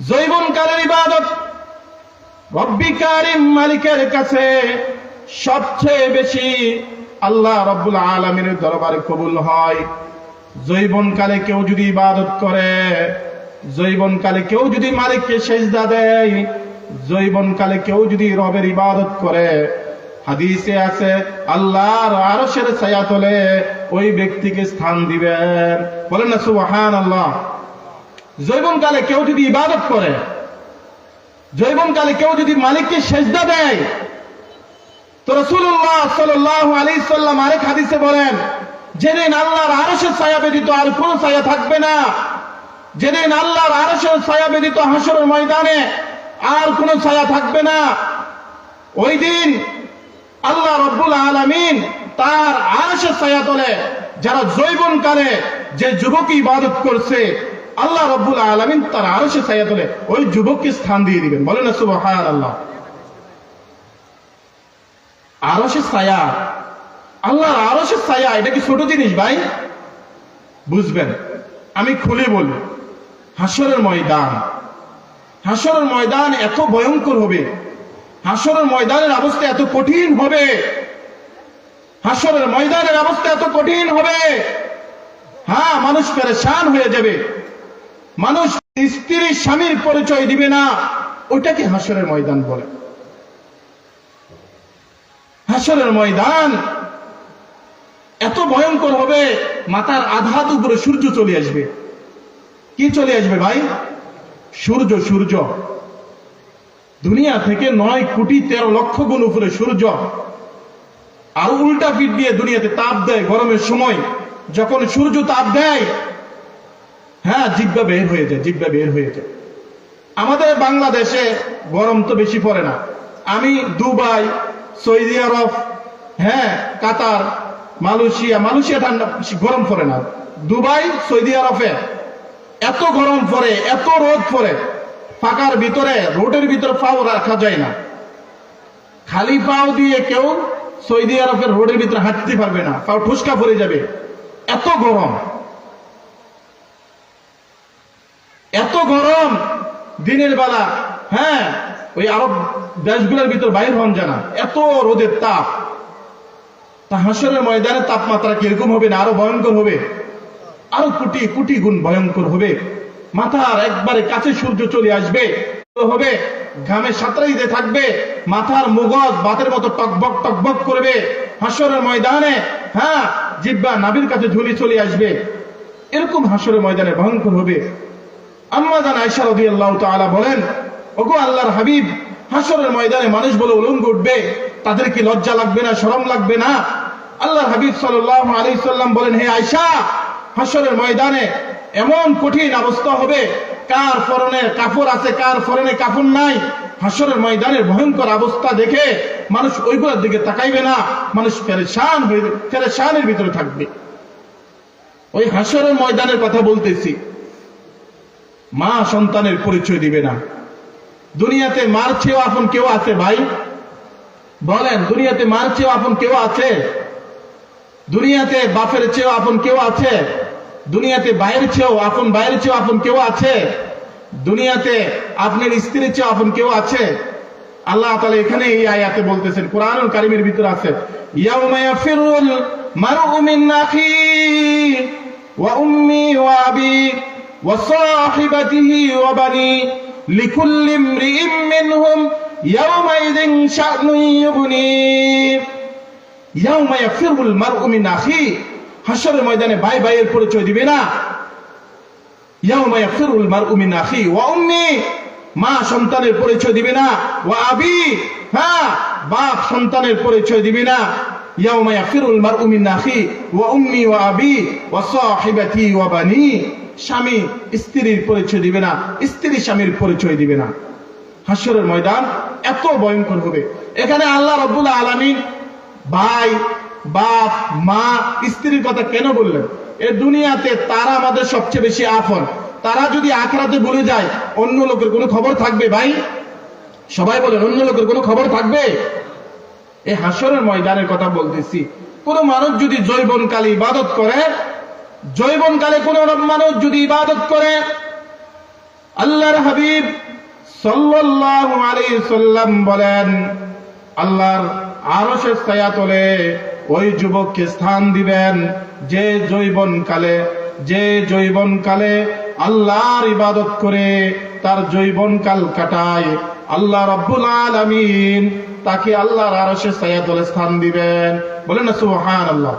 যৌবনকালের ইবাদত রব্বি কারীম মালিকের কাছে সবচেয়ে বেশি আল্লাহ রাব্বুল আলামিনের দরবারে কবুল হয়। যৌবনকালে কেউ যদি ইবাদত করে, যৌবনকালে কেউ যদি মালিককে সিজদা দেয়, যৌবনকালে কেউ যদি রবের ইবাদত করে, হাদিসে আছে আল্লাহর আরশের ছায়াতলে ওই ব্যক্তিকে স্থান দিবেন। বলেন না সুবহানাল্লাহ। যৌবনকালে কেউ যদি ইবাদত করে, যৌবনকালে কেউ যদি মালিককে সিজদা দেয়, তো রাসূলুল্লাহ সাল্লাল্লাহু আলাইহি সাল্লাম আরেক হাদিসে বলেন, যেদিন আল্লাহর আরশের ছায়া ব্যতীত আর কোনো ছায়া থাকবে না, যেদিন আল্লাহর আরশের ছায়া ব্যতীত হাসরের ময়দানে আর কোনো ছায়া থাকবে না, ওই দিন আল্লাহ রাব্বুল আলামিন তার আরশের ছায়াতলে যারা যৌবনকালে যে যুবক ইবাদত করছে, আল্লাহ রাব্বুল আলামিন তার আরশের ছায়াতলে ওই যুবককে স্থান দিয়ে দিবেন। বলেন না সুবহানাল্লাহ। আরশের ছায়া, আল্লাহর আরশের ছায়া, এটা কি ছোট জিনিস ভাই? বুঝবেন, আমি খুলে বলি। হাসরের ময়দান, হাসরের ময়দান এত ভয়ঙ্কর হবে, হাসরের ময়দানের অবস্থা এত কঠিন হবে, হাসরের ময়দানের অবস্থা এত কঠিন হবে, হ্যাঁ, মানুষ পেরেশান হয়ে যাবে, মানুষ স্ত্রী স্বামীর পরিচয় দিবে না। ওইটাকে হাসরের ময়দান বলে। হাসরের ময়দান এত ভয়ঙ্কর হবে, মাথার আধাত উপরে সূর্য চলে আসবে। কি চলে আসবে ভাই? সূর্য। সূর্য দুনিয়া থেকে 9,13,00,000 গুণ উপরে সূর্য। আর উল্টা পিঠ দিয়ে দুনিয়াতে তাপ দেয় গরমের সময়। যখন সূর্য তাপ দেয়, হ্যাঁ, জিহ্বা বের হয়ে যায়, জিহ্বা বের হয়ে যায়। আমাদের বাংলাদেশে গরম তো বেশি পড়ে না। আমি দুবাই, সৌদি আরব, হ্যাঁ, কাতার, মালয়েশিয়া ঠান্ডা, গরম পড়ে না। দুবাই, সৌদি আরবে এত গরম পড়ে, এত রোদ পড়ে, ফাঁকার ভিতরে, রোডের ভিতরে পাও রাখা যায় না। খালি পাও দিয়ে কেউ সৌদি আরবের রোডের ভিতরে হাঁটতে পারবে না, পাও ঠুসকা পড়ে যাবে, এত গরম। এত গরম দিনের বেলা, হ্যাঁ, ওই আরব দেশগুলোর ভিতর বাইর হন জানা, এত রোদের তাপ। তা হাসরের ময়দানে তাপমাত্রা কিরকম হবে না? আরো ভয়ঙ্কর হবে, আরো কোটি কোটি গুণ ভয়ঙ্কর হবে। মাথার একবারে কাছে সূর্য চলে আসবে, হবে, ঘামে সাঁতরাইতে থাকবে, মাথার মগজ বাতের মতো টকবক টকবক করবে। হাসরের ময়দানে, হ্যাঁ, জিহ্বা নাভির কাছে ঝুলি চলে আসবে। এরকম হাসরের ময়দানে ভয়ঙ্কর হবে। আম্মা জান আয়েশা রাদিয়াল্লাহু তাআলা বলেন, ওগো আল্লাহর হাবিব, হাসরের ময়দানে মানুষ বলে উলঙ্গ উঠবে, তাদের কি লজ্জা লাগবে না, শরম লাগবে না? আল্লাহর হাবিব সাল্লাল্লাহু আলাইহি সাল্লাম বলেন, হে আয়েশা, হাসরের ময়দানে এমন কঠিন অবস্থা হবে, কার পরনে কাপড় আছে, কার পরনে কাপড় নাই। হাসরের ময়দানের ভয়ঙ্কর অবস্থা দেখে মানুষ ওইগুলোর দিকে তাকাইবে না, মানুষ পেরেশান হয়ে, পেরেশানের ভিতরে থাকবে। ওই হাসরের ময়দানের কথা বলতেছি। মা সন্তানের পরিচয় দিবে না। দুনিয়াতে মার চেয়েও আপন কেউ আছে ভাই? বলেন, দুনিয়াতে মার চেয়েও আপন কেউ আছে? দুনিয়াতে বাপের চেয়েও আপন কেউ আছে? দুনিয়াতে ভাইয়ের চেয়েও আপন, ভাইয়ের চেয়েও আপন কেউ আছে? দুনিয়াতে আপনার স্ত্রীর চেয়েও আপন কেউ আছে? আল্লাহ তাআলা এখানে এই আয়াতে বলতেছেন, কোরআনুল কারীমের ভিতরে আছে, ইয়াউমা ইয়াফিরুল মারউ মিন আখিহি ওয়া উম্মি ওয়া আবি ওয়া সাহিবাতিহি ওয়া বানি লিকুল্লি ইমরিইম মিনহুম ইয়াউমাইযিন শা'নুন ইউগনি। ইয়াউমা ইয়াফিরুল মারউ মিন আখিহি, হাসরের ময়দানে ভাই ভাইয়ের পরিচয় দিবে না। ইয়াউমা ইয়াফিরুল মারউ মিন আখিহি ওয়া উম্মি, মা সন্তানের পরিচয় দিবে না। ওয়া আবি, হ্যাঁ, বাপ সন্তানের পরিচয় দিবে না। ইয়াউমা ইয়াফিরুল মারউ মিন আখিহি ওয়া উম্মি ওয়া আবি ওয়া সাহিবাতি ওয়া বানি, স্বামী স্ত্রীর পরিচয় দিবে না, স্ত্রী স্বামীর পরিচয় দিবে না। হাসরের ময়দান এত ভয়ঙ্কর হবে। এখানে আল্লাহ রাব্বুল আলামিন ভাই, বাপ, মা, স্ত্রীর কথা কেন বললেন? এ দুনিয়াতে তারা আমাদের সবচেয়ে বেশি আপন। তারা যদি আখিরাতে ভুলে যায়, অন্য লোকের কোনো খবর থাকবে ভাই? সবাই বলেন, অন্য লোকের কোনো খবর থাকবে? এই হাসরের ময়দানের কথা বলতেছি। কোন মানুষ যদি যৌবনকালে ইবাদত করে, যৌবনকালে কোন মানুষ যদি ইবাদত করে, আল্লাহর হাবিব সাল্লাল্লাহু আলাইহি সাল্লাম বলেন, আল্লাহর আরশের ছায়া তলে ওই যুবককে স্থান দিবেন যে যৌবনকালে আল্লাহর ইবাদত করে তার যৌবনকাল কাটায়। আল্লাহ রাব্বুল আলামিন তাকে আল্লাহর আরশের ছায়া তলে স্থান দিবেন। বলেন না সুবহানাল্লাহ।